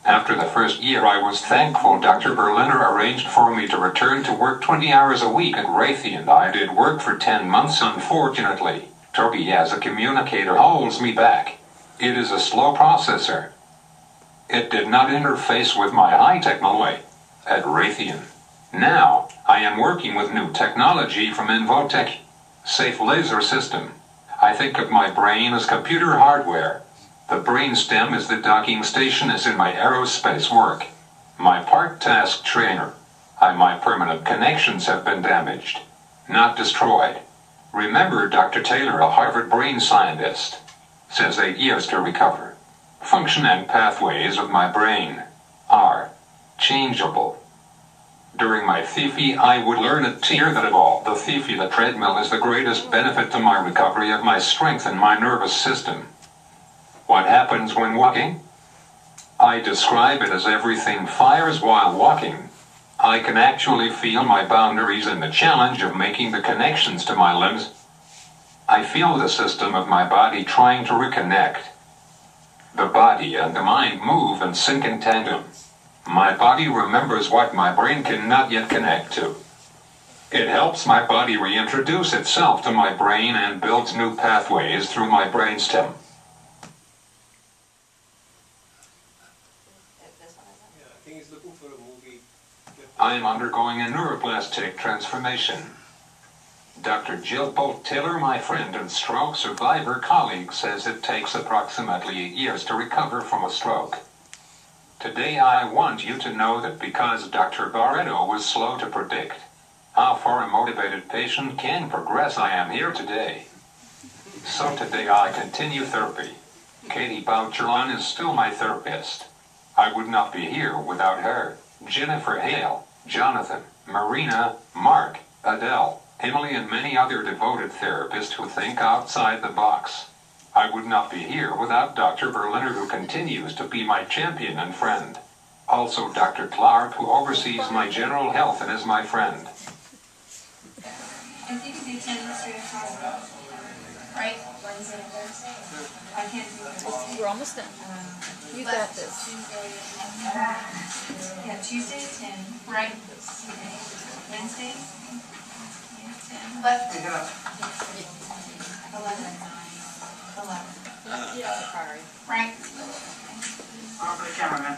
After the first year, I was thankful Dr. Berliner arranged for me to return to work 20 hours a week at Raytheon. I did work for 10 months. Unfortunately, Toby as a communicator holds me back. It is a slow processor. It did not interface with my high-tech way at Raytheon. Now, I am working with new technology from Invotech, safe laser system. I think of my brain as computer hardware. The brainstem is the docking station as in my aerospace work. My part-task trainer. My permanent connections have been damaged, not destroyed. Remember Dr. Taylor, a Harvard brain scientist, says 8 years to recover. Function and pathways of my brain are changeable. During my thiefy, I would learn at tier that of all the thiefy, the treadmill is the greatest benefit to my recovery of my strength and my nervous system. What happens when walking? I describe it as everything fires while walking. I can actually feel my boundaries and the challenge of making the connections to my limbs. I feel the system of my body trying to reconnect. The body and the mind move and sync in tandem. My body remembers what my brain cannot yet connect to. It helps my body reintroduce itself to my brain and builds new pathways through my brainstem. I am undergoing a neuroplastic transformation. Dr. Jill Bolt Taylor, my friend and stroke survivor colleague, says it takes approximately 8 years to recover from a stroke. Today I want you to know that because Dr. Barreto was slow to predict how far a motivated patient can progress, I am here today. So today I continue therapy. Katie Boucherlon is still my therapist. I would not be here without her. Jennifer Hale, Jonathan, Marina, Mark, Adele, Emily and many other devoted therapists who think outside the box. I would not be here without Dr. Berliner, who continues to be my champion and friend. Also Dr. Clark, who oversees my general health and is my friend. If you could do 10 straight across, right? Wednesday and Thursday. I can't do Thursday. We're almost done. You got this. Yeah, Tuesday 10. Right. Wednesday 10. Left. 11. 11. Yeah. Right. Off the camera, man.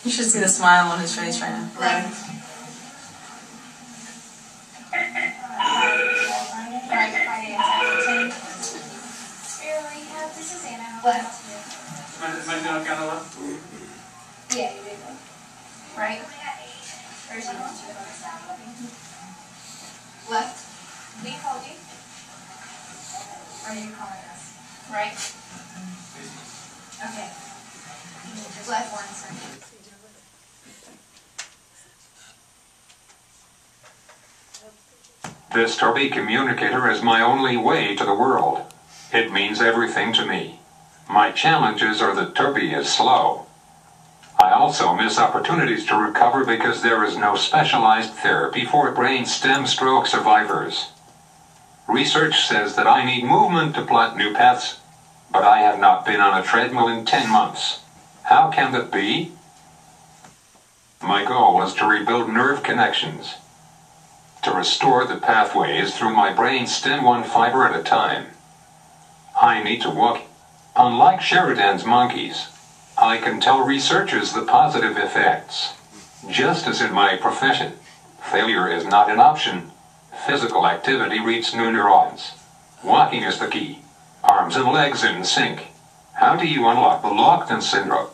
You should see the smile on his face right now. Right. Right. Friday at 10. Spirit rehab. This is Anna. Left. Am I doing okay on the left? Yeah, you did. Right. Thursday. Left. We called you. Or are you calling us? Right. Okay. Left one second. This Toby communicator is my only way to the world. It means everything to me. My challenges are that Toby is slow. I also miss opportunities to recover because there is no specialized therapy for brainstem stroke survivors. Research says that I need movement to plot new paths, but I have not been on a treadmill in 10 months. How can that be? My goal is to rebuild nerve connections, to restore the pathways through my brainstem one fiber at a time. I need to walk. Unlike Sheridan's monkeys, I can tell researchers the positive effects. Just as in my profession, failure is not an option. Physical activity reads new neurons. Walking is the key. Arms and legs in sync. How do you unlock the locked-in syndrome?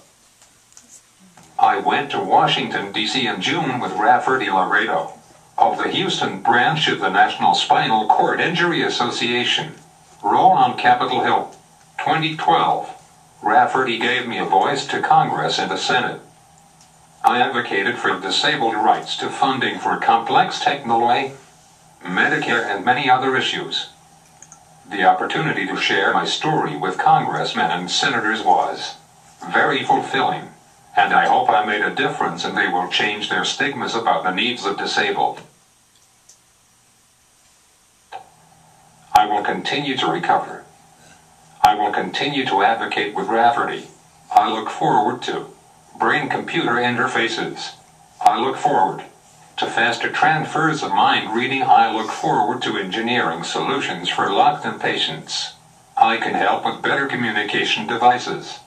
I went to Washington, D.C. in June with Rafferty Laredo of the Houston branch of the National Spinal Cord Injury Association. Roll on Capitol Hill, 2012. Rafferty gave me a voice to Congress and the Senate. I advocated for disabled rights to funding for complex technology, Medicare, and many other issues. The opportunity to share my story with congressmen and senators was very fulfilling, and I hope I made a difference and they will change their stigmas about the needs of disabled. I will continue to recover. I will continue to advocate with Rafferty. I look forward to brain-computer interfaces. I look forward to faster transfers of mind reading. I look forward to engineering solutions for locked-in patients. I can help with better communication devices.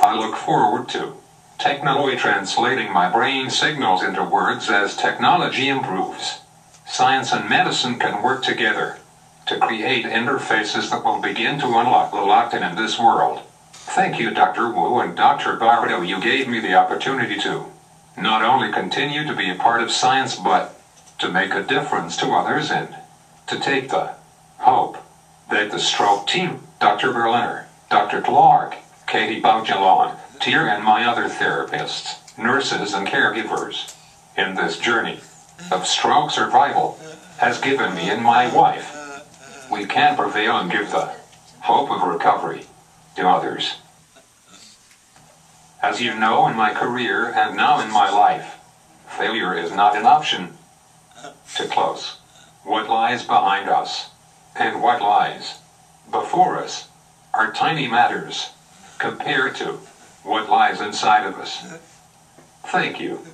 I look forward to technology translating my brain signals into words as technology improves. Science and medicine can work together to create interfaces that will begin to unlock the locked-in in this world. Thank you, Dr. Wu and Dr. Bardo. You gave me the opportunity to not only continue to be a part of science, but to make a difference to others and to take the hope that the stroke team, Dr. Berliner, Dr. Clark, Katie Baujalon, Tier, and my other therapists, nurses, and caregivers in this journey of stroke survival has given me and my wife. We can prevail and give the hope of recovery to others. As you know, in my career and now in my life, failure is not an option. To close what lies behind us and what lies before us are tiny matters compared to what lies inside of us. Thank you.